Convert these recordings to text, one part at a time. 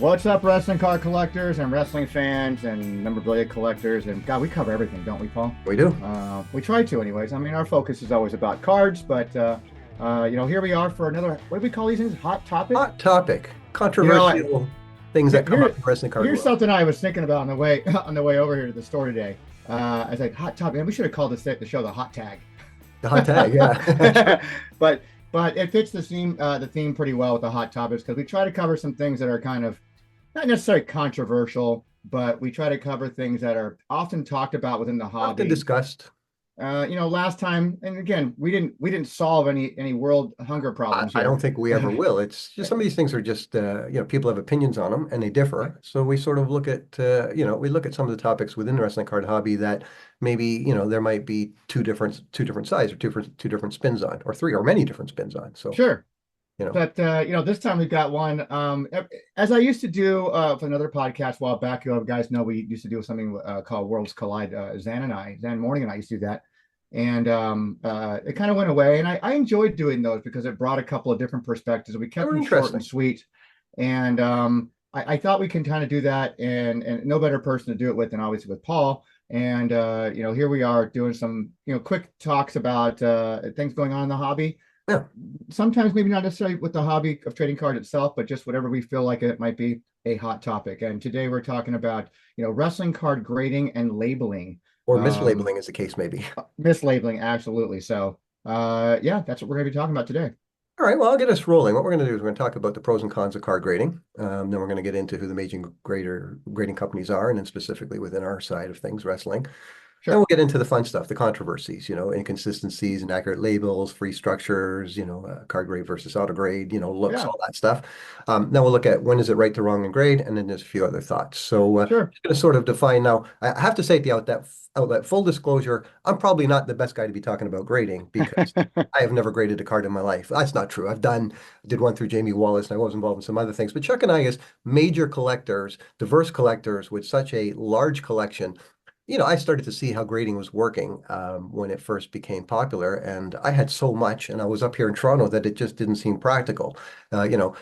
What's up, wrestling card collectors and wrestling fans and memorabilia collectors? And God, we cover everything, don't we, Paul? We do. We try to, anyways. I mean, our focus is always about cards, but here we are for another. What do we call these things? Hot topic. Hot topic. You know, I, Controversial things that come here, up in the wrestling card here's world. something I was thinking about on the way on the way over here to the store today. I was like, hot topic. And we should have called the show the hot tag. The hot tag, yeah. but it fits the theme pretty well with the hot topics because we try to cover some things that are kind of not necessarily controversial, but we try to cover things that are often talked about within the hobby. Often discussed. Last time, and again, we didn't solve any world hunger problems. I don't think we ever will. It's just some of these things are just people have opinions on them and they differ. So we sort of look at we look at some of the topics within the wrestling card hobby that maybe there might be two different sides or two different spins on, or three or many different spins on. So sure. But this time we've got one. As I used to do for another podcast a while back. You guys know we used to do something called Worlds Collide. Zan Morning and I used to do that, and it kind of went away. And I enjoyed doing those because it brought a couple of different perspectives. We kept them short and sweet, and I thought we can kind of do that, and no better person to do it with than obviously with Paul. And here we are doing some quick talks about things going on in the hobby. Yeah. Sometimes maybe not necessarily with the hobby of trading card itself, but just whatever we feel like it might be a hot topic. And today we're talking about, wrestling card grading and labeling. Or mislabeling, as the case may be. Mislabeling, absolutely. So, that's what we're going to be talking about today. All right, well, I'll get us rolling. What we're going to do is we're going to talk about the pros and cons of card grading. Then we're going to get into who the major grading companies are, and then specifically within our side of things, wrestling. Sure. Then we'll get into the fun stuff, the controversies, inconsistencies, inaccurate labels, free structures, card grade versus auto grade, looks, all that stuff. Then we'll look at when is it right to wrong and grade, and then there's a few other thoughts. So sure. I'm going to sort of define now. I have to say at the outlet, full disclosure, I'm probably not the best guy to be talking about grading because I have never graded a card in my life. That's not true. I did one through Jamie Wallace, and I was involved in some other things. But Chuck and I, as major collectors, diverse collectors with such a large collection, I started to see how grading was working when it first became popular, and I had so much, and I was up here in Toronto that it just didn't seem practical,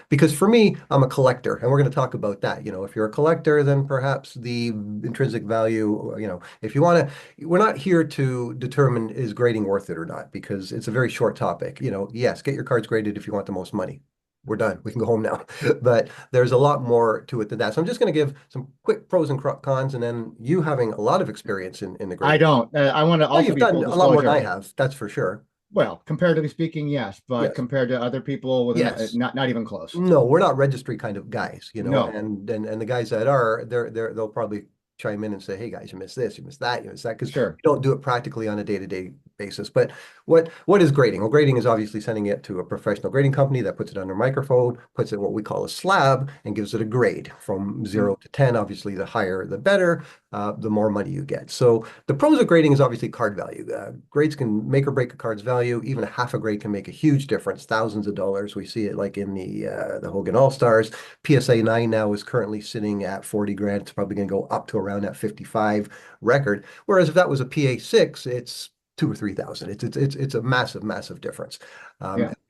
because for me, I'm a collector, and we're going to talk about that. If you're a collector, then perhaps the intrinsic value, if you want to, we're not here to determine is grading worth it or not, because it's a very short topic. Yes, get your cards graded if you want the most money. We're done. We can go home now. But there's a lot more to it than that. So I'm just going to give some quick pros and cons, and then you having a lot of experience in the grading. I don't. I want to also you've done a lot more than I have. That's for sure. Well, comparatively speaking, yes, but compared to other people, not even close. No, we're not registry kind of guys, No. And the guys that are, they'll probably chime in and say, hey guys, you missed this, you missed that, because sure, you don't do it practically on a day-to-day basis. But what is grading? Well, grading is obviously sending it to a professional grading company that puts it under a microphone, puts it in what we call a slab, and gives it a grade from 0 to 10. Obviously, the higher, the better, the more money you get. So the pros of grading is obviously card value. Grades can make or break a card's value. Even half a grade can make a huge difference, thousands of dollars. We see it like in the Hogan All-Stars. PSA 9 now is currently sitting at 40 grand. It's probably going to go up to around that 55 record. Whereas if that was a PA 6, it's 2,000 or 3,000. It's a massive difference.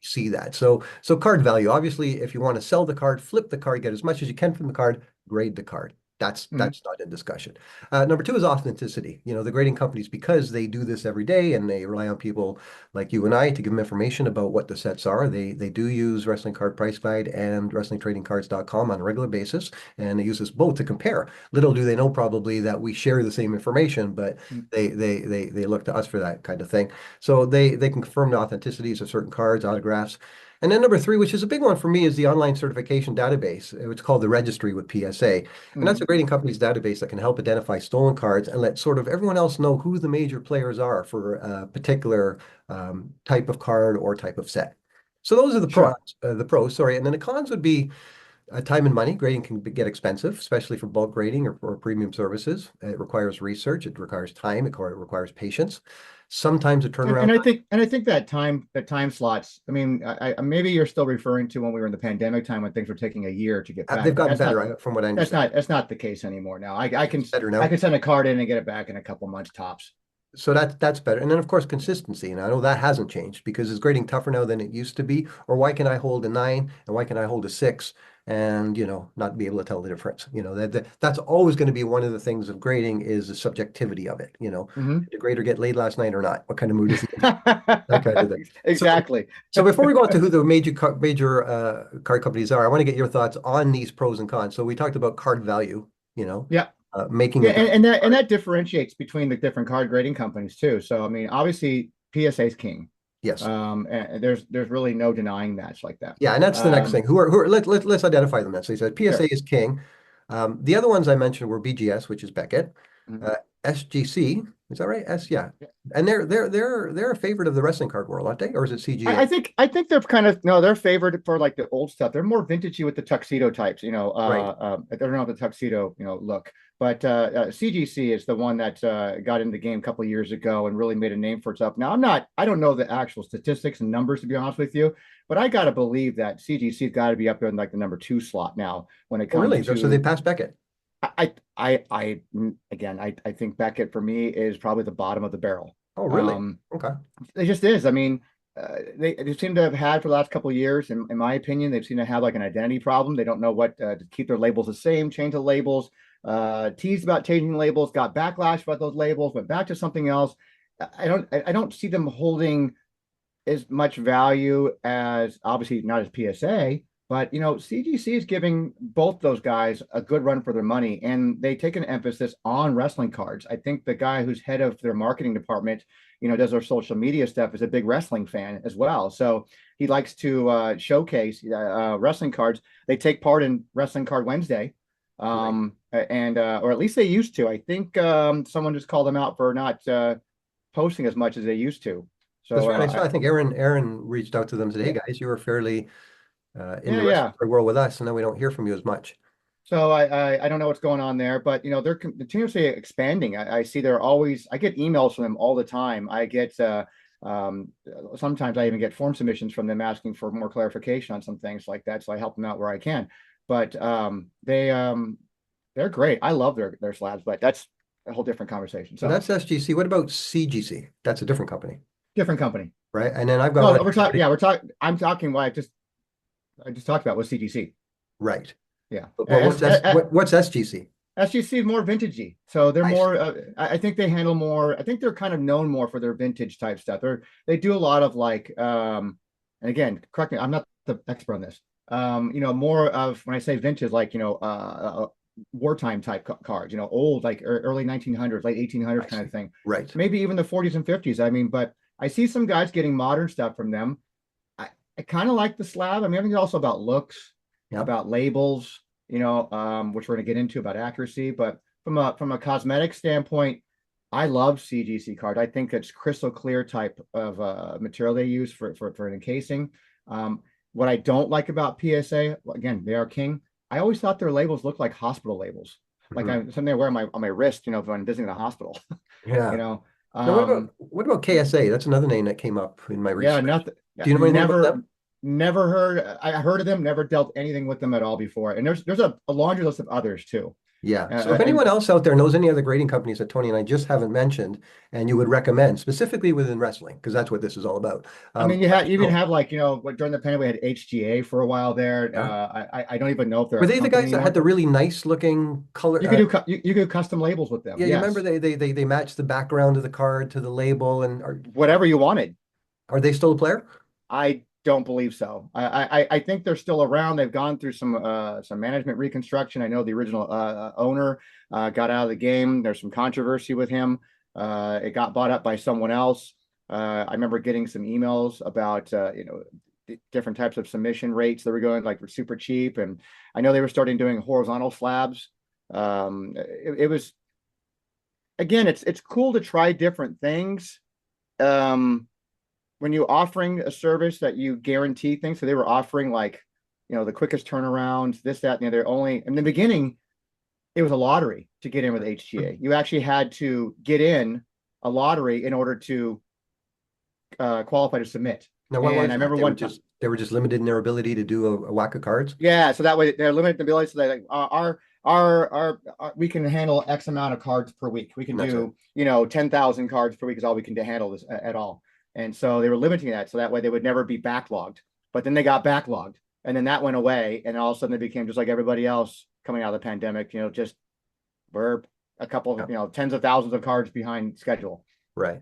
See that. So card value. Obviously, if you want to sell the card, flip the card, get as much as you can from the card, grade the card. That's not in discussion. Number two is authenticity. The grading companies, because they do this every day and they rely on people like you and I to give them information about what the sets are. They do use Wrestling Card Price Guide and WrestlingTradingCards.com on a regular basis, and they use us both to compare. Little do they know probably that we share the same information, but they look to us for that kind of thing. So they can confirm the authenticities of certain cards, autographs. And then number three, which is a big one for me, is the online certification database. It's called the registry with PSA. And that's a grading company's database that can help identify stolen cards and let sort of everyone else know who the major players are for a particular type of card or type of set. So those are the pros, And then the cons would be time and money. Grading can get expensive, especially for bulk grading or premium services. It requires research. It requires time. It requires patience. Sometimes a turnaround. And I think that time slots. I mean, maybe you're still referring to when we were in the pandemic time when things were taking a year to get back. They've gotten better, from what I understand. That's not the case anymore now. I can send a card in and get it back in a couple months tops. So that's better. And then, of course, consistency. And I know that hasn't changed because is grading tougher now than it used to be? Or why can I hold a 9 and why can I hold a 6 and not be able to tell the difference. That's always going to be one of the things of grading is the subjectivity of it. Mhm. Did the grader get laid last night or not? What kind of mood is he in? That kind of thing. So, Exactly. so before we go on to who the major card companies are, I want to get your thoughts on these pros and cons. So we talked about card value, Yeah. making Yeah, a difference. and that differentiates between the different card grading companies too. So I mean, obviously PSA is king. Yes. And there's really no denying match like that. Yeah, and that's the next Um, thing. Let's identify them then. So you said PSA sure. is king. The other ones I mentioned were BGS, which is Beckett, Mhm. SGC. Is that right? Yeah. And they're a favorite of the wrestling card world, aren't they? Or is it CGA? I think they're kind of no, they're favored for like the old stuff. They're more vintagey with the tuxedo types, Right. they're not the tuxedo, look. But CGC is the one that got in the game a couple of years ago and really made a name for itself. Now I don't know the actual statistics and numbers to be honest with you, but I gotta believe that CGC's got to be up there in like the number 2 slot now when it Oh, comes really? So they to passed Beckett. again I think Beckett for me is probably the bottom of the barrel. Oh, really? Um, Okay. it just is. I mean, they seem to have had for the last couple of years, in my opinion, they've seemed to have like an identity problem. They don't know what to keep their labels the same, change the labels, teased about changing labels, got backlash about those labels, went back to something else. I don't see them holding as much value as obviously not as PSA, but CGC is giving both those guys a good run for their money, and they take an emphasis on wrestling cards. I think the guy who's head of their marketing department, does their social media stuff, is a big wrestling fan as well. So he likes to showcase wrestling cards. They take part in Wrestling Card Wednesday, Right. and or at least they used to. I think someone just called them out for not posting as much as they used to. That's So right. I think Aaron reached out to them and said, "Hey yeah, guys, you were fairly in yeah, the wrestling yeah. card world with us, and then we don't hear from you as much." So I don't know what's going on there, but they're continuously expanding. I see they're always. I get emails from them all the time. I get um, sometimes I even get form submissions from them asking for more clarification on some things like that. So I help them out where I can. But they're great. I love their slabs, but that's a whole different conversation. So So that's SGC. What about CGC? That's a different company, different company. right? And then I've got No, one we're here. talking. Yeah, we're talking. I'm talking. What I just talked about was CGC. Right. Yeah. But what's SGC? SGC is more vintagey, so they're Nice. more. I think they handle more. I think they're kind of known more for their vintage type stuff. They do a lot of like, and again, correct me, I'm not the expert on this. More of when I say vintage, like wartime type cards. Old like early 1900s, late 1800s I kind see. of thing. Right. Maybe even the 40s and 50s. I mean, but I see some guys getting modern stuff from them. I, I kind of like the slab. I mean, I think it's also about looks, Yep. about labels, which we're going to get into about accuracy. But from a cosmetic standpoint, I love CGC cards. I think it's crystal clear type of material they use for an encasing. What I don't like about PSA, again, they are king. I always thought their labels looked like hospital labels, like Mhm. something I wear on my wrist, if I'm visiting the hospital. you Yeah. know, Now, um, what about KSA? That's another name that came up in my yeah, research. nothing. Do Yeah, you know anything about never, them? never heard. I heard of them. Never dealt anything with them at all before. And there's a laundry list of others too. Yeah. So if And anyone else out there knows any other grading companies that Tony and I just haven't mentioned and you would recommend, specifically within wrestling, because that's what this is all about, I mean, let us you even know. have like during the pandemic we had HGA for a while there. Yeah. I don't even know if they're Were a they the company guys that had anymore. the really nice looking color? You could do custom labels with them. Yeah, you remember Yes, they matched the background of the card to the label, and whatever you wanted. are they still a player? I don't believe so. I think they're still around. They've gone through some management reconstruction. I know the original owner got out of the game. There's some controversy with him. It got bought up by someone else. I remember getting some emails about different types of submission rates that were going like were super cheap, and I know they were starting doing horizontal slabs. It was again, it's cool to try different things. Um, when you're offering a service that you guarantee things, so they were offering like, the quickest turnarounds, this, that, and the other. Only in the beginning, it was a lottery to get in with HGA. You actually had to get in a lottery in order to qualify to submit. Now, what And was I that? remember one time, They were just limited in their ability to do a whack of cards. yeah. So that way they're limited the ability. So they like our we can handle X amount of cards per week. We can And that's it. do 10,000 cards per week is all we can handle this at all. And so they were limiting that so that way they would never be backlogged. But then they got backlogged. and then that went away, and all of a sudden it became just like everybody else coming out of the pandemic. Just we're a couple, Yeah. tens of thousands of cards behind schedule. Right.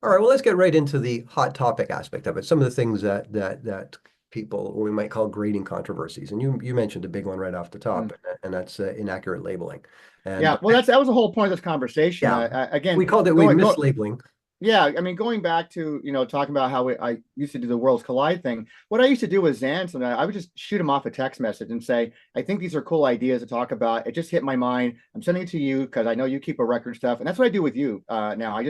All right, well, let's get right into the hot topic aspect of it. Some of the things that people, or we might call grading controversies, and you mentioned a big one right off the top, Mm. and that's inaccurate labeling. And Yeah, well, that was the whole point of this conversation. yeah, Again, we called it we mislabeling. yeah, I mean, going back to, talking about how I used to do the Worlds Collide thing, what I used to do with Zan, so I would just shoot him off a text message and say, I think these are cool ideas to talk about. It just hit my mind. I'm sending it to you because I know you keep a record stuff. And that's what I do with you now.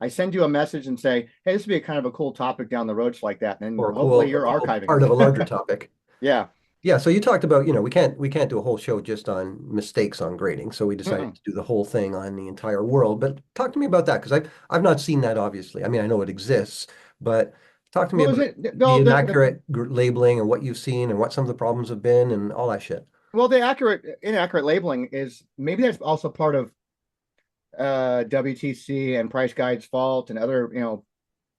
I send you a message and say, hey, this would be a kind of a cool topic down the road, like that. And Or then hopefully a you're cool archiving part of a them. larger topic. Yeah. Yeah, so you talked about, we can't do a whole show just on mistakes on grading. So we decided Mm-mm. to do the whole thing on the entire world. But talk to me about that because I've not seen that obviously. I mean, I know it exists, but talk to me Well, is about it, the well, inaccurate labeling and what you've seen and what some of the problems have been and all that shit. the inaccurate labeling is maybe that's also part of WTC and Price Guide's fault and other,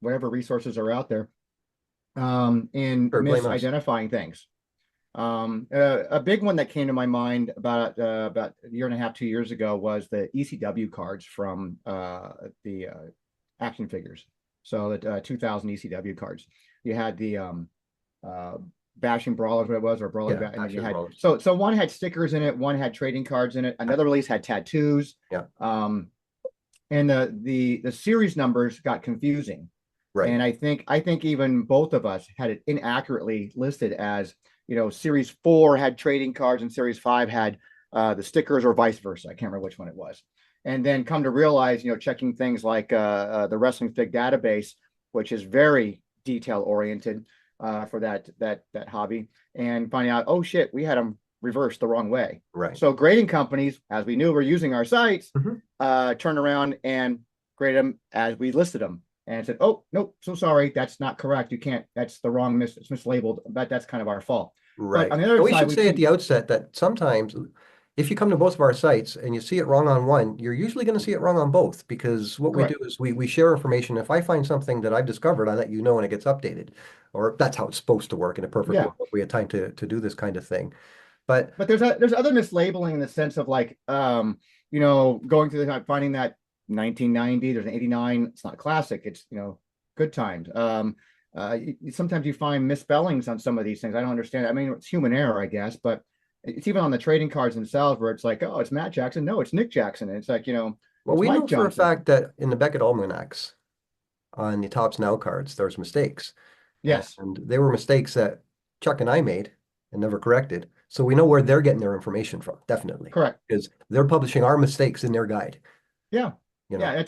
whatever resources are out there in Sure, blame us. misidentifying things. A big one that came to my mind about a year and a half, 2 years ago was the ECW cards from the action figures. So the 2000 ECW cards. You had the uh, Bashing Brawlers, what it was, or Brawling, Yeah, and then you action had brawlers. so one had stickers in it, one had trading cards in it, another release had tattoos. Yeah, And the series numbers got confusing. right, And I think even both of us had it inaccurately listed as, series 4 had trading cards and series 5 had the stickers, or vice versa. I can't remember which one it was. And then come to realize, checking things like the Wrestling Fig database, which is very detail oriented for that hobby, and finding out, oh shit, we had them reversed the wrong way. right. So grading companies, as we knew were using our sites, Mhm. turned around and graded them as we listed them and said, oh, nope, so sorry, that's not correct. You can't, that's the wrong, it's mislabeled, but that's kind of our fault. But Right. on the other And we side, should we say at see, the outset that sometimes if you come to both of our sites and you see it wrong on one, you're usually going to see it wrong on both because what we do correct. is we share information. If I find something that I've discovered, I let you know when it gets updated. Or that's how it's supposed to work in a perfect Yeah. world. We had time to do this kind of thing. But But there's other mislabeling in the sense of like, going through the finding that 1990, there's an 89, it's not classic, it's, good times. Sometimes you find misspellings on some of these things. I don't understand. I mean, it's human error, I guess, but it's even on the trading cards themselves where it's like, oh, it's Matt Jackson. No, it's Nick Jackson. And it's like, well, it's we Mike know for a Johnson. fact that in the Beckett Almanacs on the Topps Now cards, there's mistakes. Yes, And they were mistakes that Chuck and I made and never corrected. So we know where they're getting their information from, definitely, correct. because they're publishing our mistakes in their guide, Yeah. you know. Yeah,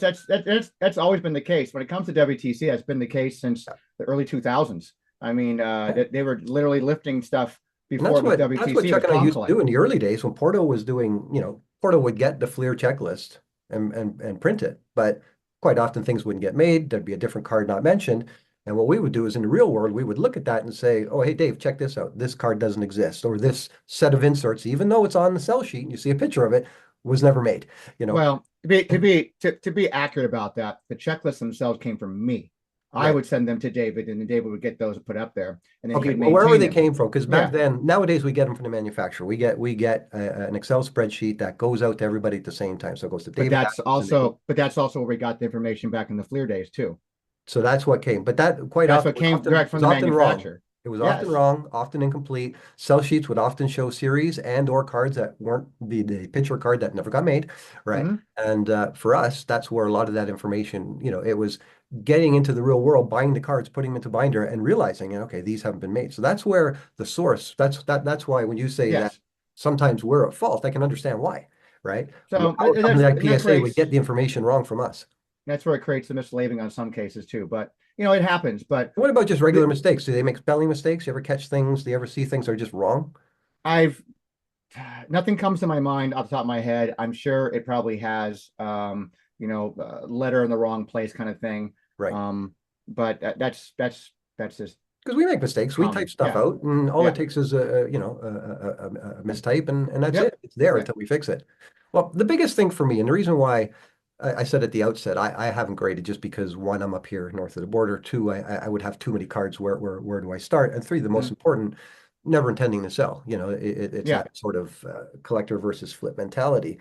that's always been the case. When it comes to WTC, that's been the case since the early 2000s. I mean, they were literally lifting stuff And before it was that's what WTC, it Chuck was and I Palm used to do Collect. in the early days when Porto was doing, Porto would get the Fleer checklist and print it. But quite often things wouldn't get made. There'd be a different card not mentioned. And what we would do is in the real world, we would look at that and say, oh, hey, Dave, check this out. This card doesn't exist. Or this set of inserts, even though it's on the sell sheet and you see a picture of it, was never made. Well, to be accurate about that, the checklists themselves came from me. I Right. would send them to David, and then David would get those put up there, and then he Okay, would well, wherever maintain they them. came from, because back Yeah, then, nowadays we get them from the manufacturer. We get an Excel spreadsheet that goes out to everybody at the same time. So it goes to but David that's Adams and it goes. also but that's also where we got the information back in the Fleer days too. So that's what came. But that quite That's often what came direct from was the often wrong. manufacturer. It was often Yes. wrong, often incomplete. Sell sheets would often show series and or cards that weren't the picture card that never got made, right? Hmm. And for us, that's where a lot of that information, it was getting into the real world, buying the cards, putting them into binder, and realizing, okay, these haven't been made. So that's where the source. That's why when you say that Yes. sometimes we're at fault, I can understand why, right? I mean, So how a company like that PSA would creates get the information wrong from us. that's where it creates the mislabeling on some cases too. But it happens. But What about just regular the, mistakes? Do they make spelling mistakes? You ever catch things? Do you ever see things that are just wrong? I've nothing comes to my mind off the top of my head. I'm sure it probably has, letter in the wrong place kind of thing. Right. But that's just Because we make mistakes. We type common. stuff Yeah, out, and all it yeah, takes is a mistype, and that's yep, it. It's there yeah. until we fix it. Well, the biggest thing for me, and the reason why I said at the outset, I haven't graded just because one, I'm up here north of the border. Two, I would have too many cards. Where do I start? And three, the most Mhm. important. never intending to sell. It's Yeah. that sort of collector versus flip mentality.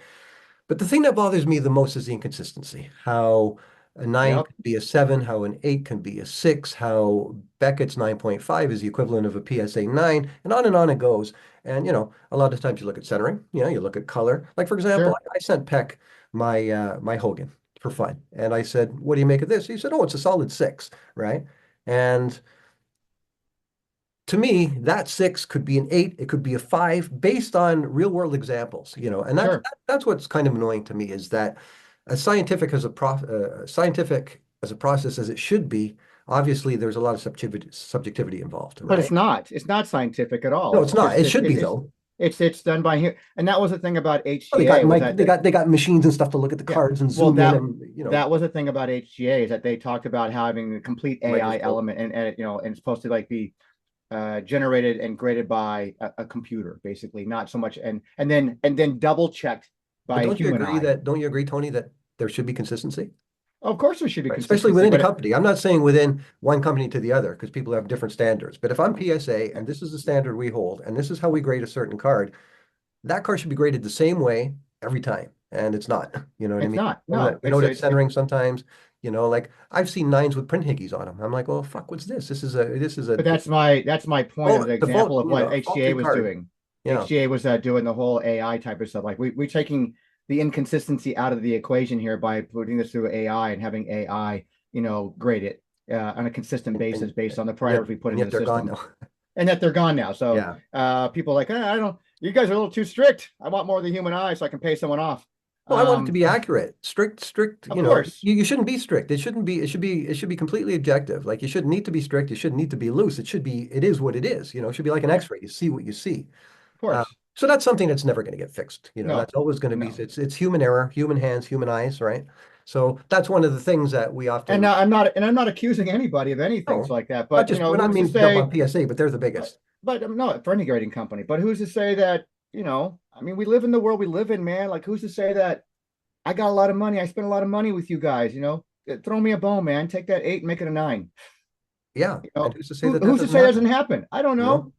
But the thing that bothers me the most is the inconsistency. How a nine Yep. can be a seven, how an eight can be a six, how Beckett's 9.5 is the equivalent of a PSA 9, and on it goes. And a lot of times you look at centering, you look at color. Like for example, Sure. I sent Peck my Hogan for fun, and I said, "What do you make of this?" He said, "Oh, it's a solid six, right?" And to me, that six could be an eight, it could be a five, based on real world examples, and Sure. that's what's kind of annoying to me is that as scientific as a process as it should be, obviously there's a lot of subjectivity involved, But right? it's not. It's not scientific at all. No, it's It's not. just It should be though. it's done by here. And that was the thing about Well, HGA was that they got machines and stuff to look at the yeah. cards and Well, zoom in and that was the thing about HGA is that they talked about having the complete AI microscope. element and and it's supposed to like be generated and graded by a computer, basically, not so much and then double checked But by a human eye. don't you agree, Tony, that there should be consistency? Of course, there should be Right. Especially consistency, within a but company. I'm not saying within one company to the other because people have different standards. But if I'm PSA and this is the standard we hold and this is how we grade a certain card, that card should be graded the same way every time. And it's not. You know what I it's mean? not. No, We know that centering sometimes, like I've seen nines with print hickeys on them. I'm like, well, fuck, what's this? This is a but that's my point of the example of what HGA faulty was card. doing. Yeah. HGA was doing the whole AI type of stuff. Like we're taking the inconsistency out of the equation here by putting this through AI and having AI, grade it on a consistent basis based on the parameters we put And into yet the they're gone system. now. And that they're gone now. So Yeah. people are like, I don't. You guys are a little too strict. I want more of the human eye so I can pay someone off. Well, I want it to be accurate. Strict, Of course, you shouldn't be strict. It should be completely objective. Like you shouldn't need to be strict. You shouldn't need to be loose. It is what it is. It should be like an yeah, X-ray. You see what you see. of Uh, course. so that's something that's never going to get fixed. No, That's always going to be, no. it's human error, human hands, human eyes, right? So that's one of the things that we And often, now I'm not accusing anybody of anything no, like that. not But just, we're not who's to meaning to jump on say? PSA, but they're the But biggest. no, for any grading company. But who's to say that? I mean, we live in the world we live in, man. Like, who's to say that I got a lot of money? I spent a lot of money with you guys. Throw me a bone, man. Take that 8 and make it a 9. Yeah. And who's to say that that Who's to doesn't say that doesn't happen? happen? I don't You know.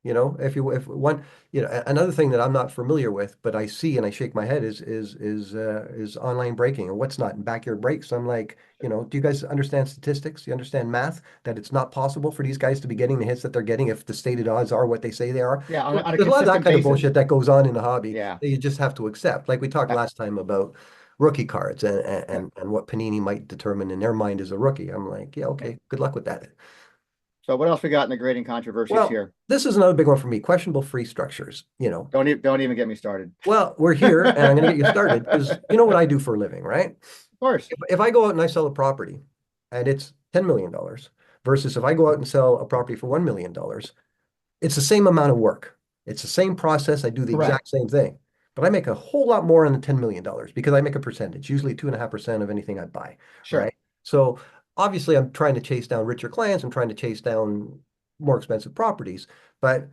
know? If one, another thing that I'm not familiar with, but I see and I shake my head is online breaking and what's not backyard breaks. I'm like, do you guys understand statistics? Do you understand math? That it's not possible for these guys to be getting the hits that they're getting if the stated odds are what they say they are. Yeah, on a There's a lot of that consistent kind of basis. bullshit that goes on in the hobby Yeah. that you just have to accept. Like we talked last time about rookie cards Yeah. and what Panini might determine in their mind as a rookie. I'm like, yeah, Yeah. okay, good luck with that. So what else we got in the grading controversies Well, here? this is another big one for me. Questionable free structures. Don't even get me started. Well, we're here and I'm going to get you started because you know what I do for a living, right? Of course. If I go out and I sell a property and it's $10 million versus if I go out and sell a property for $1 million, it's the same amount of work. It's the same process. I do the Correct. exact same thing, but I make a whole lot more on the $10 million because I make a percentage, usually 2.5% of anything I buy, Sure. right? So obviously I'm trying to chase down richer clients. I'm trying to chase down more expensive properties, but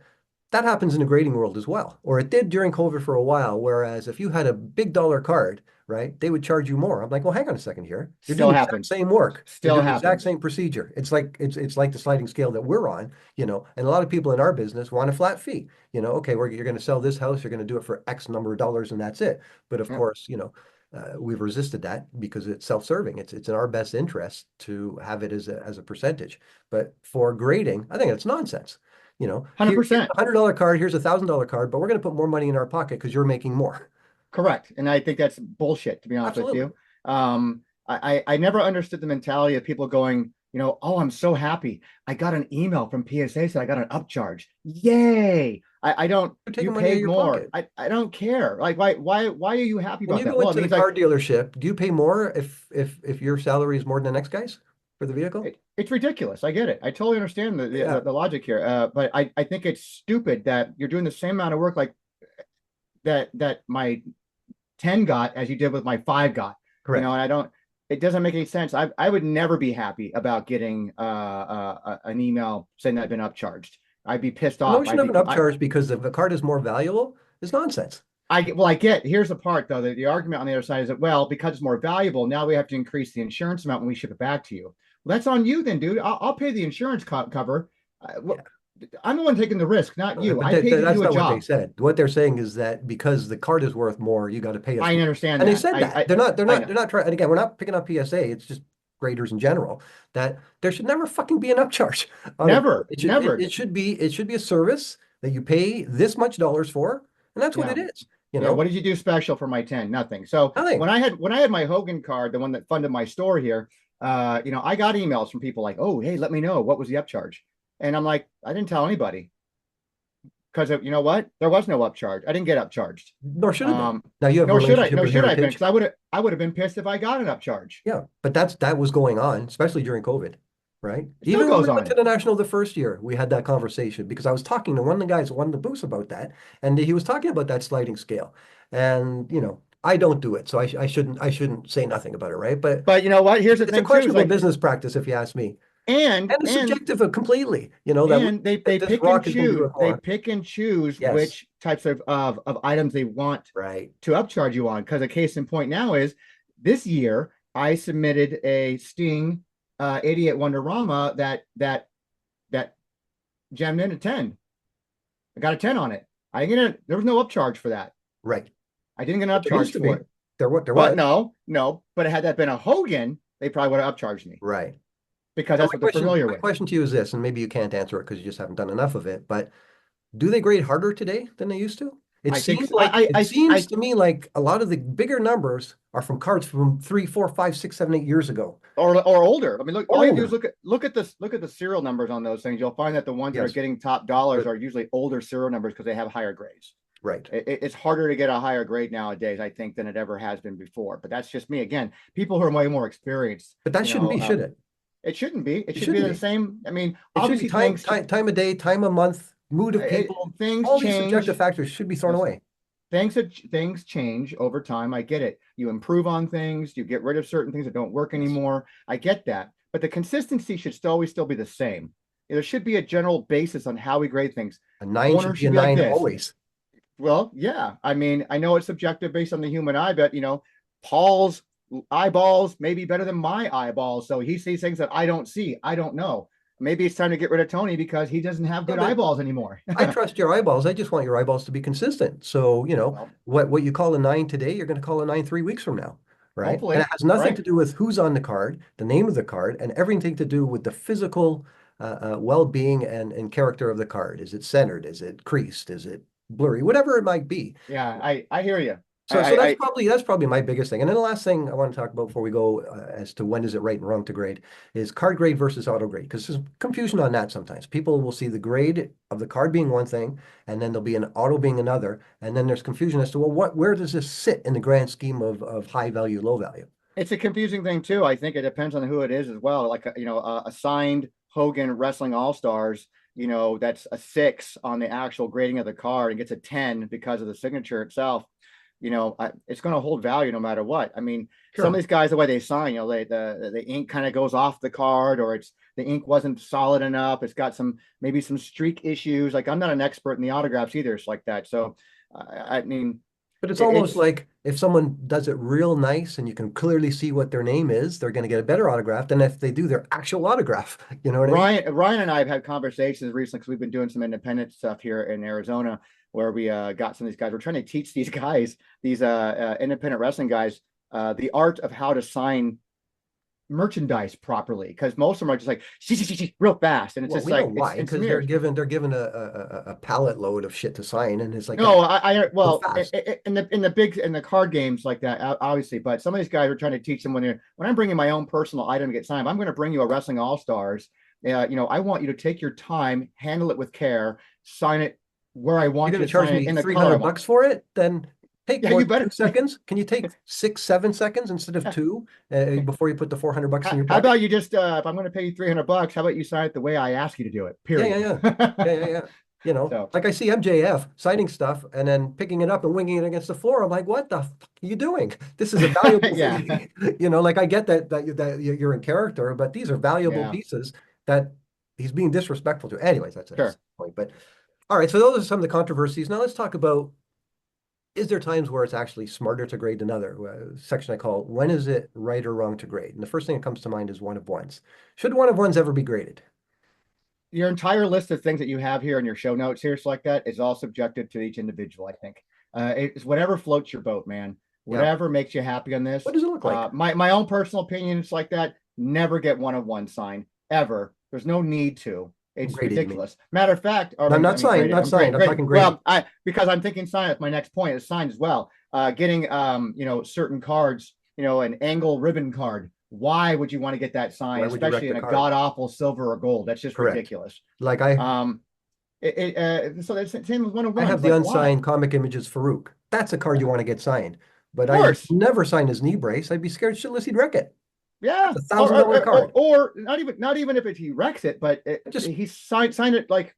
that happens in the grading world as well, or it did during COVID for a while. Whereas if you had a big dollar card, right, they would charge you more. I'm like, well, hang on a second here. You're doing Still the exact happens. same work. You're Still doing the exact happens. same procedure. It's like the sliding scale that we're on, and a lot of people in our business want a flat fee. Okay, you're going to sell this house, you're going to do it for X number of dollars, and that's it. But of Yep. course, we've resisted that because it's self-serving. It's in our best interest to have it as a percentage. But for grading, I think it's nonsense. Here's 100%. a $100 card, here's a $1,000 card, but we're going to put more money in our pocket because you're making more. Correct. And I think that's bullshit, to be honest with Absolutely. you. I never understood the mentality of people going, oh, I'm so happy. I got an email from PSA said I got an upcharge. Yay. I don't, You're you taking money out of paid your more. pocket. I don't care. Like, why are you happy When about you that? go Well, it into the means car like dealership, do you pay more if your salary is more than the next guy's for the vehicle? it's ridiculous. I get it. I totally understand Yeah, the logic here. But I think it's stupid that you're doing the same amount of work like that my 10 got as you did with my 5 got, correct. and it doesn't make any sense. I would never be happy about getting an email saying that I've been upcharged. I'd be pissed The off. notion of an upcharge because if the card is more valuable is nonsense. I get, here's the part though, the argument on the other side is that, well, because it's more valuable, now we have to increase the insurance amount when we ship it back to you. Well, that's on you then, dude. I'll pay the insurance cover. Yeah. I'm the one taking the risk, not you. But I paid you to that's do a not what they job. said. What they're saying is that because the card is worth more, you got to pay us I more. understand And they that. said that. I know. They're not trying. And again, we're not picking up PSA. It's just graders in general that there should never fucking be an upcharge on a board. Never, never. It should be a service that you pay this much dollars for, and that's what Yeah. it is. You Yeah. know, What did you do special for my 10? Nothing. So nothing. when I had my Hogan card, the one that funded my store here, I got emails from people like, oh, hey, let me know what was the upcharge. And I'm like, I didn't tell anybody because you know what? There was no upcharge. I didn't get upcharged. Nor should have been. Um, Now you have a relationship nor with should I have been Heritage. because I would have been pissed if I got an upcharge. Yeah, but that was going on, especially during COVID, right? It still Even when goes we went to on. the National the first year, we had that conversation because I was talking to one of the guys who won the booth about that, and he was talking about that sliding scale. And I don't do it, so I shouldn't say nothing about it, right? But But you know what? Here's the it's a thing too, is questionable like, business practice if you ask me. and And it's and subjective completely, that and that this rock is going to be worth they more. pick and choose Yes, which types of items they want right. to upcharge you on. Because a case in point now is this year I submitted a Sting 88 Wonderama that jammed in a 10. I got a 10 on it. I didn't get there was no upcharge for that. Right. I didn't get an There used upcharge to for be. it. There But was. no. But had that been a Hogan, they probably would have upcharged me Right. because Now that's what they're familiar my with. question to you is this, and maybe you can't answer it because you just haven't done enough of it, but do they grade harder today than they used to? I think It seems to me like a lot of the bigger numbers are from cards from 3, 4, 5, 6, 7, 8 years ago or older. I mean, look, or all you do is older. look at the serial numbers on those things. You'll find that the ones that are Yes, getting top dollars but are usually older serial numbers because they have higher grades. right. It's harder to get a higher grade nowadays, I think, than it ever has been before. But that's just me. Again, people who are way more experienced, But that shouldn't be, should it? it shouldn't be. It It should be shouldn't the be. same. I mean, It should be obviously time of day, time of month, mood of people. things All these subjective change. factors should be thrown Listen, away. things change over time. I get it. You improve on things, you get rid of certain things that don't work Yes. anymore. I get that. But the consistency should still always still be the same. There should be a general basis on how we grade things. A nine should Corner be a should be like nine this. always. Well, yeah. I mean, I know it's subjective based on the human eye, but Paul's eyeballs may be better than my eyeballs. So he sees things that I don't see. I don't know. Maybe it's time to get rid of Tony because he doesn't have Yeah, good but eyeballs anymore. I trust your eyeballs. I just want your eyeballs to be consistent. So, Well, what you call a nine today, you're going to call a nine 3 weeks from now, right? And it hopefully, has nothing right? to do with who's on the card, the name of the card, and everything to do with the physical well-being and character of the card. Is it centered? Is it creased? Is it blurry? Whatever it might be. Yeah, I hear you. So that's probably my biggest thing. And then the last thing I want to talk about before we go as to when is it right and wrong to grade is card grade versus auto grade because there's confusion on that sometimes. People will see the grade of the card being one thing, and then there'll be an auto being another, and then there's confusion as to where does this sit in the grand scheme of high value, low value? It's a confusing thing too. I think it depends on who it is as well. Like a signed Hogan Wrestling All Stars, that's a 6 on the actual grading of the card and gets a 10 because of the signature itself. It's going to hold value no matter what. I mean, some of Sure. these guys, the way they sign, the ink kind of goes off the card, or the ink wasn't solid enough. It's got maybe some streak issues. Like I'm not an expert in the autographs either, it's like that. So, I mean, But it's almost it's like if someone does it real nice and you can clearly see what their name is, they're going to get a better autograph than if they do their actual autograph. You know what I mean? Ryan and I have had conversations recently because we've been doing some independent stuff here in Arizona where we got some of these guys. We're trying to teach these guys, these independent wrestling guys, the art of how to sign merchandise properly because most of them are just like real fast, and it's Well, just we know like why, it's because they're smeared. given a pallet load of shit to sign, and it's like No, that. So well, fast. in the card games like that, obviously. But some of these guys are trying to teach them when I'm bringing my own personal item to get signed. I'm going to bring you a Wrestling All Stars. I want you to take your time, handle it with care, sign it where I You're want going you to to charge sign it me in the color I 300 want. bucks for it? Then take Yeah, more you than two better. seconds. Can you take 6, 7 seconds instead of two before you put the 400 bucks in your How pocket? about you just if I'm going to pay you $300, how about you sign it the way I ask you to do it? Yeah, Period. yeah. So Like I see MJF signing stuff and then picking it up and winging it against the floor. I'm like, what the fuck are you doing? This is a valuable yeah, thing. Like I get that you're in character, but these are valuable yeah, pieces that he's being disrespectful to. Anyways, that's sure. the point. But all right, so those are some of the controversies. Now let's talk about is there times where it's actually smarter to grade than other? Section I call when is it right or wrong to grade? And the first thing that comes to mind is one of ones. Should one of ones ever be graded? your entire list of things that you have here in your show notes here, so like that, is all subjective to each individual. I think it's whatever floats your boat, man. Yeah. Whatever makes you happy on this. What does it look like? My own personal opinion is like that. Never get one of one signed ever. There's no need to. It's Graded, you mean? ridiculous. Matter of fact, No, I'm not signed, graded. not signed. I'm talking graded. Well, I because I'm thinking signed. That's my next point is signed as well. Getting certain cards, an angle ribbon card. Why would you want to get that signed, Why would you wreck especially in the a card? god awful silver or gold? That's just Correct. ridiculous. Like So that's the same with one of I one. have It's the like, unsigned why? comic images Farouk. That's a card you want to get signed. But Of I course, never sign his knee brace. I'd be scared shitless he'd wreck it. yeah. That's $1,000 card. Or not even if he wrecks it, but Just he signed it like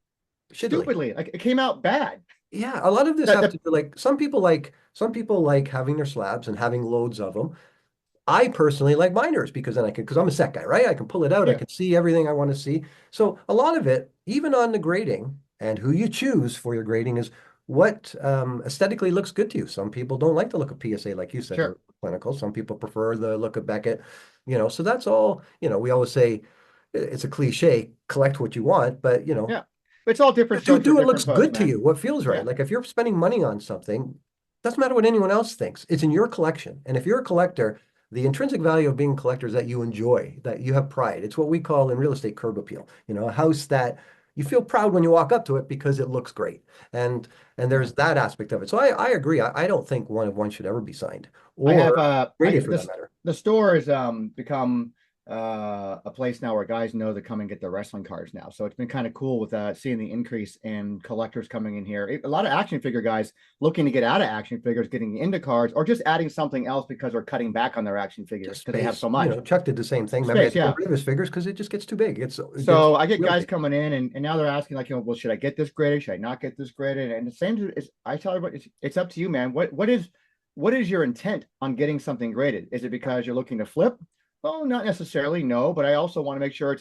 shittily. stupidly. Like it came out bad. Yeah, a lot of this That, have that, to do like some people like having their slabs and having loads of them. I personally like binders because then because I'm a set guy, right? I can pull it out, I yeah, can see everything I want to see. So a lot of it, even on the grading and who you choose for your grading is what aesthetically looks good to you. Some people don't like the look of PSA, like you said, or sure, clinical. Some people prefer the look of Beckett, so that's all, we always say it's a cliche, collect what you want, but yeah. It's all different do strokes for do what looks different folks, good to man. you, what feels right. Yeah, Like if you're spending money on something, doesn't matter what anyone else thinks. It's in your collection. And if you're a collector, the intrinsic value of being a collector is that you enjoy, that you have pride. It's what we call in real estate curb appeal. A house that you feel proud when you walk up to it because it looks great. And yeah. there's that aspect of it. So I agree. I don't think one of one should ever be signed I have or I graded for that this matter. the store has become a place now where guys know to come and get their wrestling cards now. So it's been kind of cool with seeing the increase in collectors coming in here. A lot of action figure guys looking to get out of action figures, getting into cards, or just adding something else because they're cutting back on their action figures Just because they have space. so much Chuck did the same thing. Remember, he had space. to Yeah. get rid of his figures because it just gets too big. It gets So I get guys wilting. coming in and now they're asking like, well, should I get this graded? Should I not get this graded? And the same is I tell everybody it's up to you, man. What is your intent on getting something graded? Is it because you're looking to flip? Well, not necessarily, no, but I also want to make sure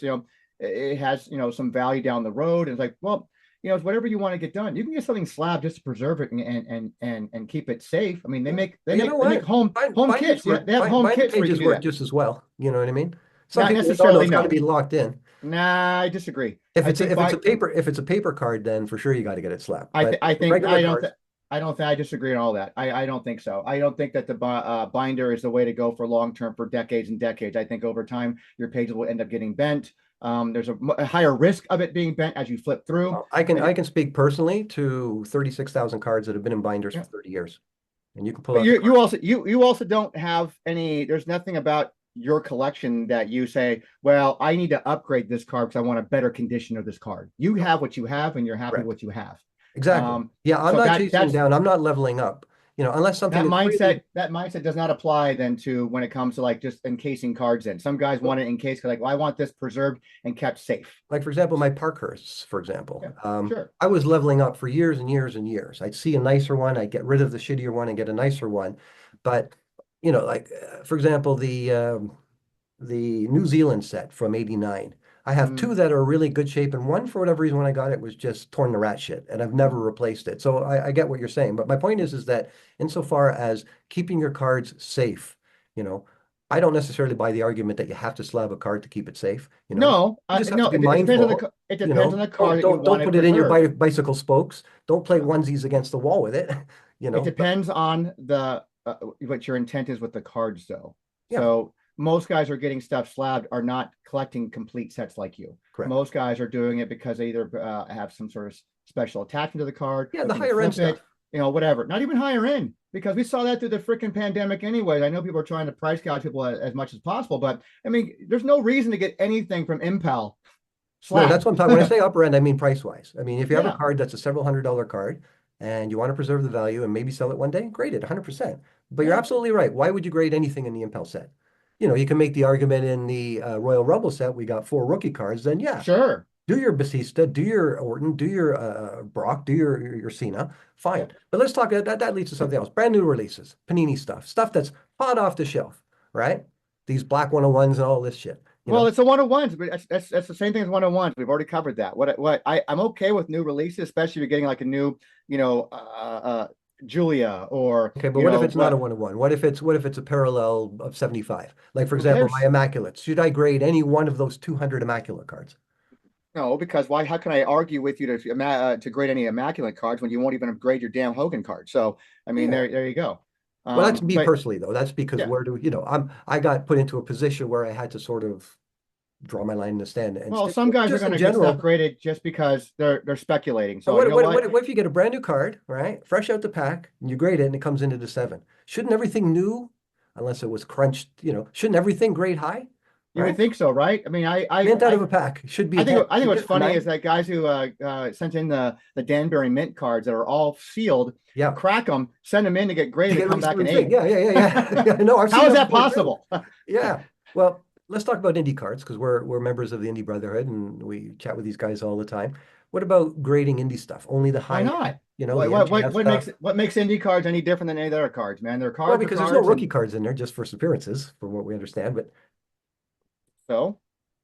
it has, some value down the road. And it's like, well, it's whatever you want to get done. You can get something slab just to preserve it and keep it safe. I mean, they Yeah. make But they you make know they make what? home kits. Yeah, they have home Binder kits where you pages can do work that. just as well. You know what I mean? Some Not people say, oh no, necessarily, it's got to no. be locked in. Nah, I disagree. If I it's think a paper card, then for sure you got to get it slapped. I But th I think regular cards, I don't think I disagree on all that. I don't think so. I don't think that the binder is the way to go for long term for decades and decades. I think over time your pages will end up getting bent. There's a higher risk of it being bent as you flip through. I can speak personally to 36,000 cards that have been in binders for Yeah. 30 years, and you can pull But out the card. you also don't have any. There's nothing about your collection that you say, well, I need to upgrade this card because I want a better condition of this card. You No, have what you have, and you're happy with correct. what you have. Exactly. Yeah, I'm So not chasing that's down. I'm not leveling up. Unless something is really. that mindset does not apply then to when it comes to like just encasing cards in. Some guys want it encased like, well, I want this preserved and kept safe. Like, for example, my Parkhursts, for example. Yeah, sure. I was leveling up for years and years and years. I'd see a nicer one, I'd get rid of the shittier one and get a nicer one. But, for example, the New Zealand set from '89. I have Mm, two that are really good shape, and one, for whatever reason, when I got it, was just torn to rat shit, and I've never replaced it. So I get what you're saying. But my point is that insofar as keeping your cards safe, you know, I don't necessarily buy the argument that you have to slab a card to keep it safe. no, You just have no. to be It depends on mindful. it depends on the card that you Don't want to put it in your preserve. bicycle spokes. Don't play onesies against the wall with it. It But depends on the what your intent is with the cards, though. yeah, So most guys are getting stuff slabbed are not collecting complete sets like you. correct. Most guys are doing it because they either have some sort of special attachment to the card, Yeah, the looking to higher end flip stuff. it, whatever. Not even higher end because we saw that through the freaking pandemic anyway. I know people are trying to price gouge people as much as possible, but I mean, there's no reason to get anything from Impel No, that's slabbed. what I'm talking. When I say upper end, I mean price wise. I mean, if you have a Yeah, card that's a several $100 card and you want to preserve the value and maybe sell it one day, grade it 100%. But you're yeah, absolutely right. Why would you grade anything in the Impel set? You can make the argument in the Royal Rumble set, we got 4 rookie cards, then yeah, sure. do your Batista, do your Orton, do your Brock, do your Cena, Yeah. fine. But let's talk, that leads to something else. Brand new releases, Panini stuff that's hot off the shelf, right? These black 101s and all this shit, Well, it's a one on ones, but that's the same thing as one on ones. We've already covered that. I'm okay with new releases, especially if you're getting like a new, Julia or Okay, but what if it's not a 101? What if it's a parallel of 75? Like, for who example, my cares? Immaculates. Should I grade any one of those 200 Immaculate cards? No, because why? How can I argue with you to grade any immaculate cards when you won't even grade your damn Hogan card? So, I mean, Yeah. there you go. Well, that's me But personally though. That's because yeah, where do I got put into a position where I had to sort of draw my line in the sand and well, stick. some guys are Just going in to get stuff general, graded just because they're speculating. So, you what know what? what if you get a brand new card, right? Fresh out the pack, and you grade it and it comes into the seven? Shouldn't everything new, unless it was crunched, shouldn't everything grade high, You would right? think so, right? I mean, Mint out of a pack should be a 10. I think You what's get a funny is 9. that guys who sent in the Danbury Mint cards that are all sealed, Yeah. crack them, send them in to get You graded, get they at come least back through an the thing. eight. Yeah, yeah, yeah, yeah. Yeah, no, I've seen How is that that before too. possible? Yeah. Well, let's talk about indie cards because we're members of the Indie Brotherhood and we chat with these guys all the time. What about grading indie stuff? Only the Why high end, not? the MJF stuff. What makes indie cards any different than any of the other cards, man? They're Well, cards are because there's no cards, rookie and cards in there just for appearances, from what we understand. But so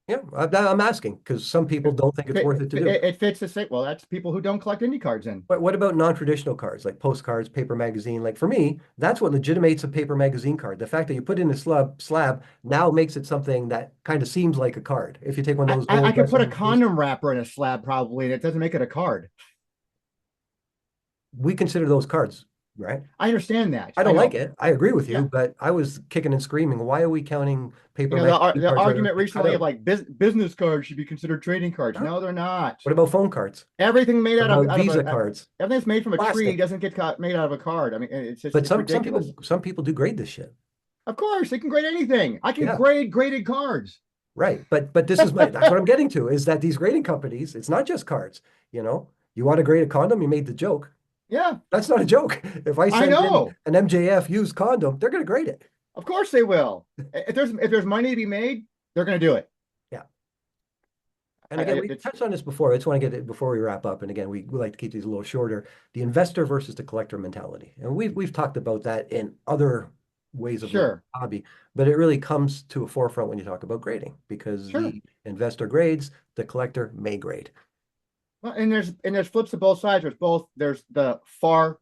yeah, I'm asking because some people don't think it's worth it to do. it fits the same. Well, that's people who don't collect indie cards in. But what about non-traditional cards like postcards, paper magazine? Like for me, that's what legitimates a paper magazine card. The fact that you put in a slab now makes it something that kind of seems like a card. If you take one of those I old could put a wrestling movies, condom wrapper in a slab probably, and it doesn't make it a card. we consider those cards, right? I understand that. I I don't like know. it. I agree with you, Yeah. but I was kicking and screaming. Why are we counting You paper know, magazine the cards that are argument cut recently of out? like business cards should be considered trading cards. Huh? No, they're not. What about phone cards? Everything made What about out of Visa a cards? everything's made from a tree Plastic. doesn't get made out of a card. I mean, it's just But it's some ridiculous. people do grade this shit. Of course, they can grade anything. I can Yeah. grade graded cards. Right. But this is that's what I'm getting to is that these grading companies, it's not just cards, you know. You want to grade a condom, you made the joke. Yeah, That's not a joke. If I I send in know. an MJF used condom, they're going to grade it. Of course they will. If there's money to be made, they're going to do it. Yeah. And again, we It's touched on this before. I just want to get it before we wrap up. And again, we like to keep these a little shorter. The investor versus the collector mentality. And we've talked about that in other ways of looking sure, at the hobby, but it really comes to a forefront when you talk about grading because sure. the investor grades, the collector may grade. Well, and there's flips to both sides. There's the far,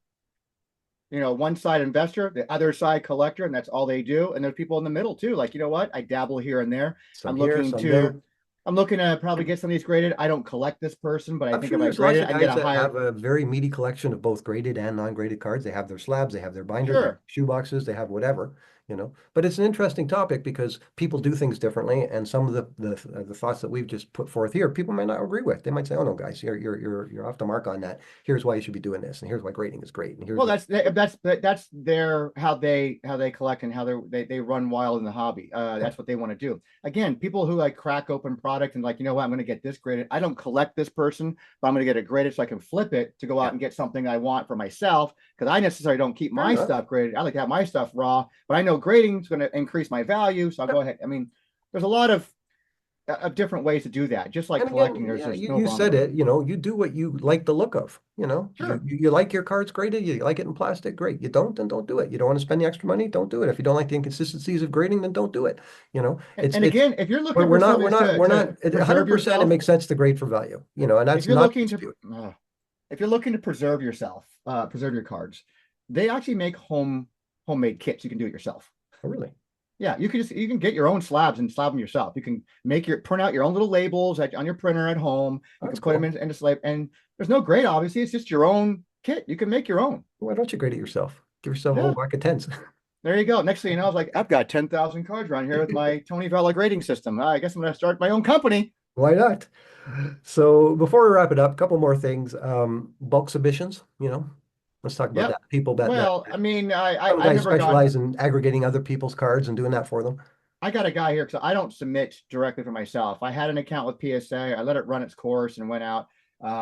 one side investor, the other side collector, and that's all they do. And there's people in the middle too. Like, you know what? I dabble here and there. Some I'm here, looking some to there. I'm looking to probably get some of these graded. I don't collect this person, but I I'm think sure if I there's grade lots it, of I can get guys a that higher. have a very meaty collection of both graded and non-graded cards. They have their slabs, they have their binders, they have Sure, shoe boxes, they have whatever. But it's an interesting topic because people do things differently, and some of the thoughts that we've just put forth here, people might not agree with. They might say, "Oh no, guys, you're off the mark on that. Here's why you should be doing this, and here's why grading is great, and here's well, what." that's their how they collect and how they run wild in the hobby. Yeah, That's what they want to do. Again, people who like crack open product and like, you know what, I'm going to get this graded. I don't collect this person, but I'm going to get it graded so I can flip it to go out yeah, and get something I want for myself because I necessarily don't keep fair my enough. stuff graded. I like to have my stuff raw, but I know grading is going to increase my value, so I'll Yep. go ahead. I mean, there's a lot of different ways to do that. Just like And collecting, again, there's yeah, just no you wrong said with it. it, you do what you like the look of, Sure. you like your cards graded, you like it in plastic, great. You don't, then don't do it. You don't want to spend the extra money, don't do it. If you don't like the inconsistencies of grading, then don't do it. And It's, again, if you're looking for we're something not, we're not, to preserve 100% it yourself, makes sense to grade for value, and if that's you're not looking to dispute. if you're looking to preserve yourself, preserve your cards, they actually make homemade kits. You can do it yourself. Oh, really? Yeah, you can get your own slabs and slab them yourself. You can print out your own little labels on your printer at home. Oh, You that's can put them cool. in a slab, and there's no grade. Obviously, it's just your own kit. You can make your own. Why don't you grade it yourself? Give yourself a whole Yeah, whack of tens. there you go. Next thing you know, I was like, I've got 10,000 cards around here with my Tony Vela grading system. I guess I'm going to start my own company. Why not? So before we wrap it up, a couple more things. Bulk submissions, let's talk about Yep. that. People that Well, I mean, some I've guys never gone. specialize in aggregating other people's cards and doing that for them. I got a guy here because I don't submit directly for myself. I had an account with PSA. I let it run its course and went out.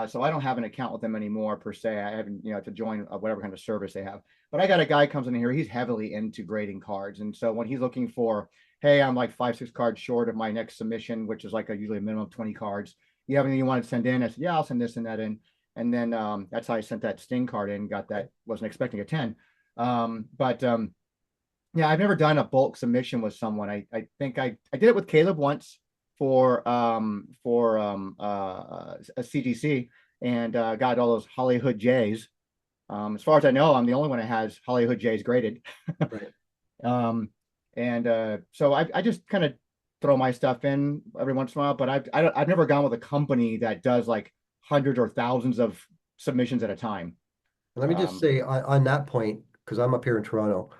So I don't have an account with them anymore per se. I haven't, to join whatever kind of service they have. But I got a guy comes in here. He's heavily into grading cards, and so when he's looking for, hey, I'm like 5, 6 cards short of my next submission, which is like usually a minimum of 20 cards. You have anything you want to send in? I said, yeah, I'll send this and that in. And then that's how I sent that Sting card in. Got that. Wasn't expecting a 10. But yeah, I've never done a bulk submission with someone. I think I did it with Caleb once for a CGC and got all those Hollywood J's. As far as I know, I'm the only one that has Hollywood J's graded. Right. um, and so I just kind of throw my stuff in every once in a while, but I've never gone with a company that does like hundreds or thousands of submissions at a time. Let me just Um, say on that point, because I'm up here in Toronto,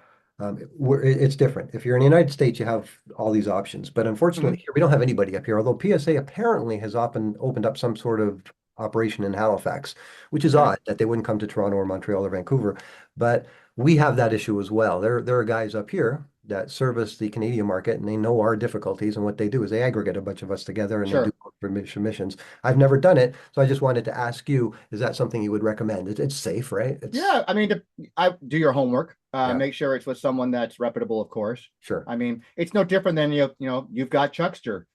it's different. If you're in the United States, you have all these options. But unfortunately, mhm, here we don't have anybody up here, although PSA apparently has opened up some sort of operation in Halifax, which is okay. odd that they wouldn't come to Toronto or Montreal or Vancouver. But we have that issue as well. There are guys up here that service the Canadian market, and they know our difficulties. And what they do is they aggregate a bunch of us together and they do Sure. submissions. I've never done it, so I just wanted to ask you, is that something you would recommend? It's safe, right? Yeah, I mean, I do your homework. Yeah, Make sure it's with someone that's reputable, of course. sure. I mean, it's no different than you've got Chuckster,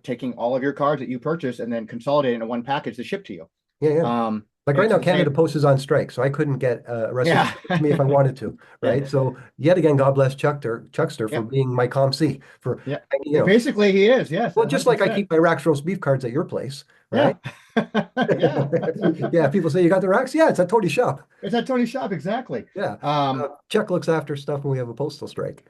taking all of your cards that you purchase and then consolidating into one package to ship to you. Yeah, yeah. Like right It's now, the Canada same. Post is on strike, so I couldn't get a wrestling Yeah, card to me if I wanted to, yeah, right? So yet again, God bless Chuckster for yeah, being my ComC for, yeah. you know, Basically, he is. Yes, well, just like I 100%. keep my Rack's roast beef cards at your place, Yeah, right? yeah. Yeah, people say you got the Racks. Yeah, it's at Tony's shop. It's at Tony's shop, exactly. Yeah. Um, Chuck looks after stuff when we have a postal strike.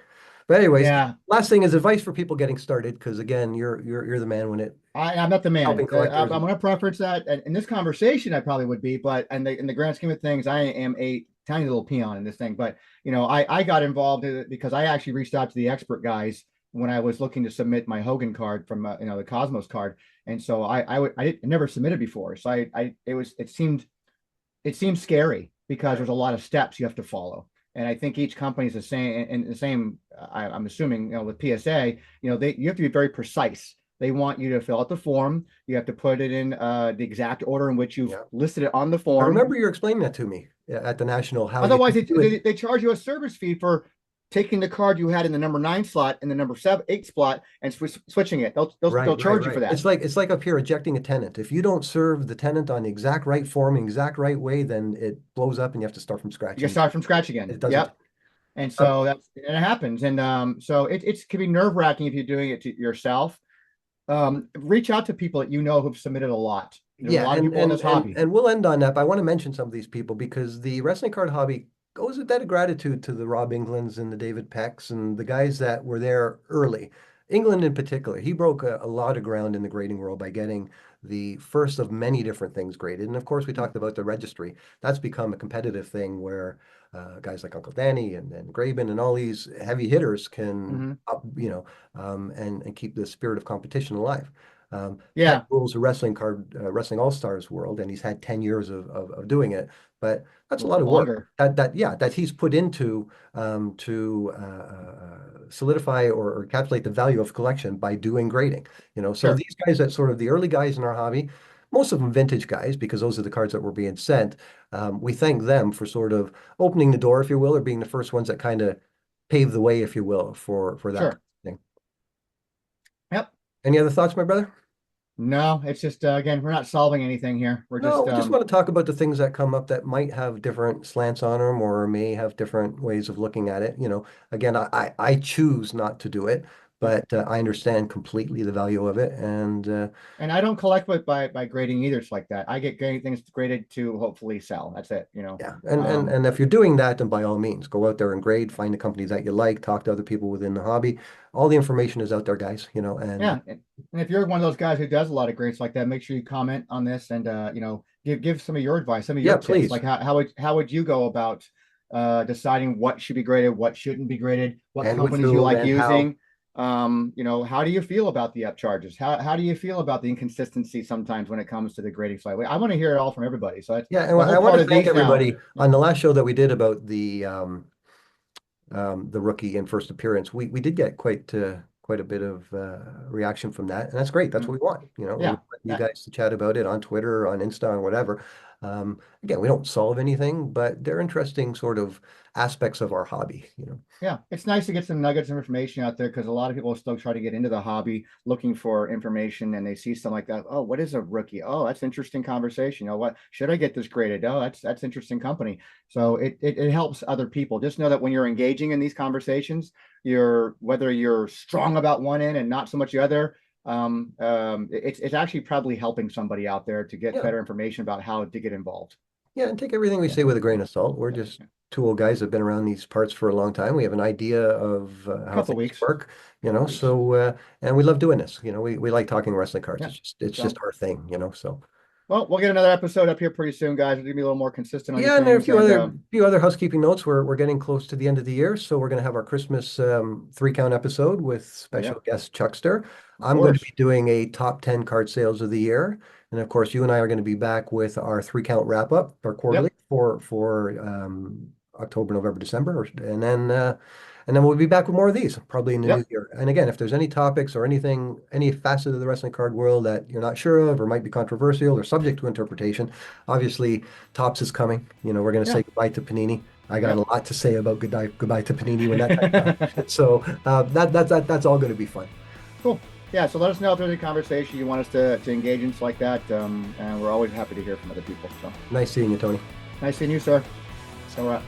But anyways, yeah, last thing is advice for people getting started, because again, you're the man when it I'm not the man. helping collectors. I'm going to preference that. And in this conversation, I probably would be, but in the grand scheme of things, I am a tiny little peon in this thing. But I got involved in it because I actually reached out to the expert guys when I was looking to submit my Hogan card from the Cosmos card, and so I never submitted before, so it seemed scary because Right. there's a lot of steps you have to follow. And I think each company is the same. And the same, I'm assuming, with PSA, you have to be very precise. They want you to fill out the form. You have to put it in the exact order in which you've Yeah. listed it on the I form. remember you explaining that to me at the national, how you Otherwise, do it. they charge you a service fee for taking the card you had in the number 9 slot and the number 8 slot and switching it. They'll Right, right, charge you for right. that. It's like up here ejecting a tenant. If you don't serve the tenant on the exact right form, exact right way, then it blows up and you have to start from You scratch. can And start from scratch again. it doesn't. Yep. And Uh, so it happens. And so it can be nerve wracking if you're doing it to yourself. Reach out to people that who've submitted a lot. There's a yeah, lot of and people in and this and hobby. and we'll end on that. But I want to mention some of these people because the wrestling card hobby owes a debt of gratitude to the Rob Englands and the David Pecks and the guys that were there early. England in particular, he broke a lot of ground in the grading world by getting the first of many different things graded. And of course, we talked about the registry. That's become a competitive thing where guys like Uncle Danny and Graben and all these heavy hitters can Mm-hmm. and keep the spirit of competition alive. Ted Yeah, rules the wrestling all-stars world, and he's had 10 years of doing it. But that's a lot of work longer. that he's put into to solidify or encapsulate the value of collection by doing grading. So Sure, these guys that sort of the early guys in our hobby, most of them vintage guys, because those are the cards that were being sent. We thank them for sort of opening the door, if you will, or being the first ones that kind of paved the way, if you will, for that sure. thing. Yep. Any other thoughts, my brother? No, it's just again, we're not solving anything here. We're No, just we just want to talk about the things that come up that might have different slants on them or may have different ways of looking at it. Again, I choose not to do it, yeah. but I understand completely the value of it. And And I don't collect by grading either. It's like that. I get grading things graded to hopefully sell. That's it. yeah, and if you're doing that, then by all means, go out there and grade, find a company that you like, talk to other people within the hobby. All the information is out there, guys, and Yeah. And if you're one of those guys who does a lot of grades like that, make sure you comment on this and give some of your advice, some of yeah, your tips. please. Like how would you go about deciding what should be graded, what shouldn't be graded, what And with companies you whom like and how. using. How do you feel about the upcharges? How do you feel about the inconsistency sometimes when it comes to the grading side? I want to hear it all from everybody. So that's Yeah, and the I whole want part to of thank these now. everybody Yeah. on the last show that we did about the rookie and first appearance. We did get quite a bit of reaction from that, and that's great. That's Mm. what we want. We Yeah. want you guys to chat about it on Twitter, on Insta, or whatever. Again, we don't solve anything, but they're interesting sort of aspects of our hobby. Yeah, it's nice to get some nuggets of information out there because a lot of people still try to get into the hobby looking for information and they see something like that. Oh, what is a rookie? Oh, that's interesting conversation. What should I get this graded? Oh, that's interesting company. So it helps other people. Just know that when you're engaging in these conversations, whether you're strong about one end and not so much the other, it's actually probably helping somebody out there to get Yeah, better information about how to get involved. Yeah, and take everything we Yeah, say with a grain of salt. We're yeah, just yeah. two old guys that have been around these parts for a long time. We have an idea of how Couple things weeks, work, couple weeks. and we love doing this. We like talking wrestling cards. Yeah. It's just So, our thing, so. well, we'll get another episode up here pretty soon, guys. We're gonna be a little more consistent on these Yeah, and there are a things, and few other housekeeping notes. We're getting close to the end of the year, so we're going to have our Christmas 3 count episode with yeah, special guest Chuckster. of I'm going to course. be doing a top 10 card sales of the year, and of course, you and I are going to be back with our 3 count wrap up, our quarterly Yep. for October, November, December, and then we'll be back with more of these probably in the new Yep. year. And again, if there's any topics or anything, any facet of the wrestling card world that you're not sure of or might be controversial or subject to interpretation, obviously Tops is coming. We're going to Yeah. say goodbye to Panini. I got a Yep. lot to say about goodbye to Panini when that time comes. So that's all going to be fun. Cool. Yeah. So let us know if there's any conversation you want us to engage in, like that. And we're always happy to hear from other people. So Nice seeing you, Tony. nice seeing you, sir. So,